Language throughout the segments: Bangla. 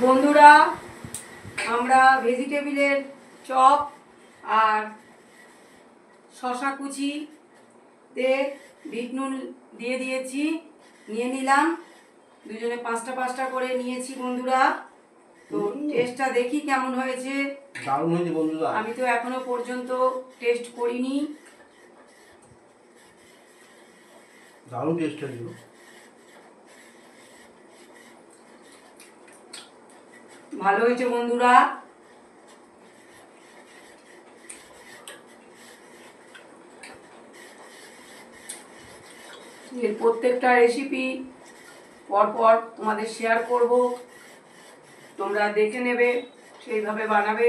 বন্ধুরা, আমরা ভেজিটেবিলের চপ আর শশা কুচিতে বিট নুন দিয়ে দিয়েছি, নিয়ে নিলাম। দুজনে পাঁচটা পাঁচটা করে নিয়েছি বন্ধুরা। তো টেস্টটা দেখি কেমন হয়েছে। দারুণ হয়েছে বন্ধুরা। আমি তো এখনো পর্যন্ত টেস্ট করিনি। দারুণ টেস্ট হয়েছিল। ভালো হয়েছে বন্ধুরা। এর প্রত্যেকটা রেসিপি পরপর তোমাদের শেয়ার করব, তোমরা দেখে নেবে, সেইভাবে বানাবে।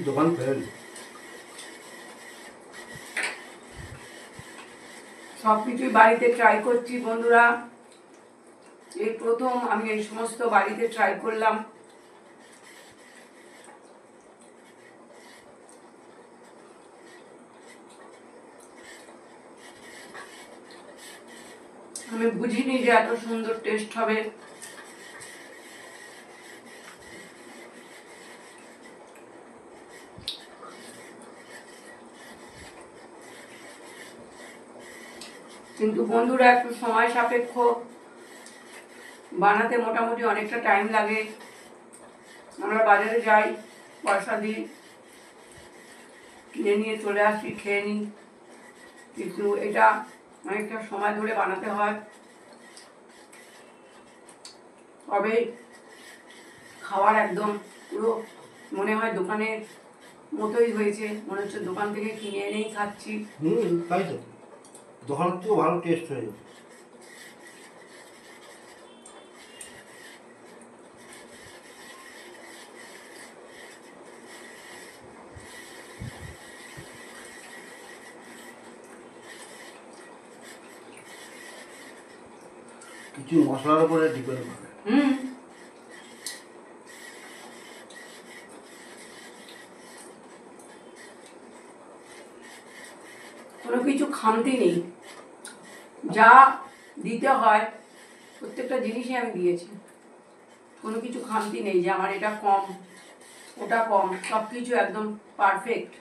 দোকান ফেল সব কিছুই বাড়িতে ট্রাই করছি বন্ধুরা। এই প্রথম আমি এই সমস্ত বাড়িতে ট্রাই করলাম। আমি বুঝিনি যে এত সুন্দর টেস্ট হবে। কিন্তু বন্ধুরা একটু সময় সাপেক্ষ, বানাতে মোটামুটি অনেকটা টাইম লাগে। আমরা বাজারে যাই, পয়সা দিই, কিনে নিয়ে চলে আসি, খেয়ে নিই। কিন্তু এটা অনেকটা সময় ধরে বানাতে হয়, তবে খাওয়ার একদম পুরো মনে হয় দোকানের মতোই হয়েছে, মনে হচ্ছে দোকান থেকে কিনে এনেই খাচ্ছি। তাই তো, দোকানের থেকেও ভালো টেস্ট হয়েছে। কিছু মশলার উপরে ডিপেন্ড করে। কোনো কিছু খামতি নেই, যা দিতে হয় প্রত্যেকটা জিনিসই আমি দিয়েছি। কোনো কিছু খামতি নেই যে আমার এটা কম ওটা কম, সব কিছু একদম পারফেক্ট।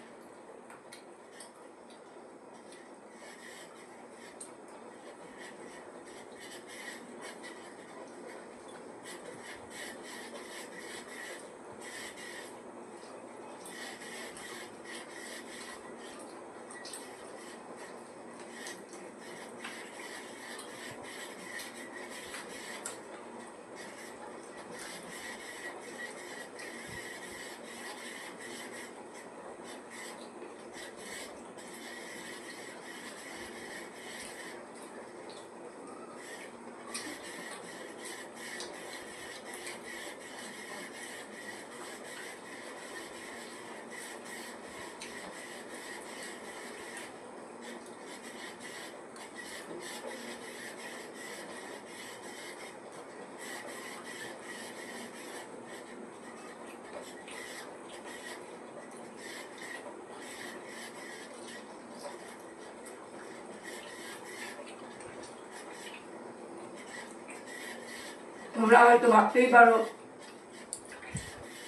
তোমরা হয়তো ভাবতেই পারো,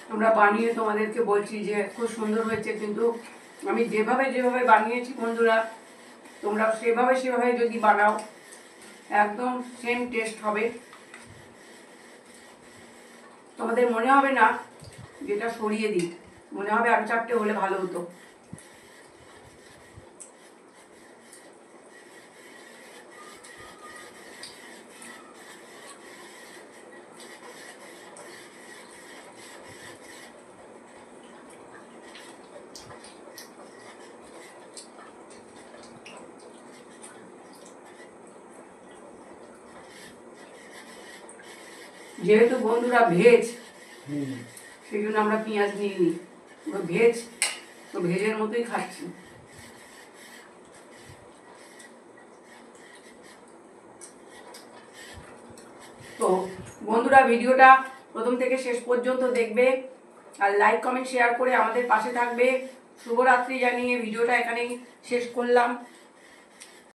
তোমরা বানিয়ে তোমাদেরকে বলছি যে খুব সুন্দর হয়েছে, কিন্তু আমি যেভাবে যেভাবে বানিয়েছি বন্ধুরা, তোমরা সেভাবে যদি বানাও একদম সেম টেস্ট হবে। তোমাদের মনে হবে না যেটা সরিয়ে দিই, মনে হবে আর চারটে হলে ভালো হতো। যেহেতু বন্ধুরা ভেজ, সেই জন্য আমরা পেঁয়াজ নিইনি, ভেজ তো ভেজের মতোই খাচ্ছি। তো বন্ধুরা ভিডিওটা প্রথম থেকে শেষ পর্যন্ত দেখবে আর লাইক কমেন্ট শেয়ার করে আমাদের পাশে থাকবে। শুভরাত্রি জানিয়ে ভিডিওটা এখানেই শেষ করলাম।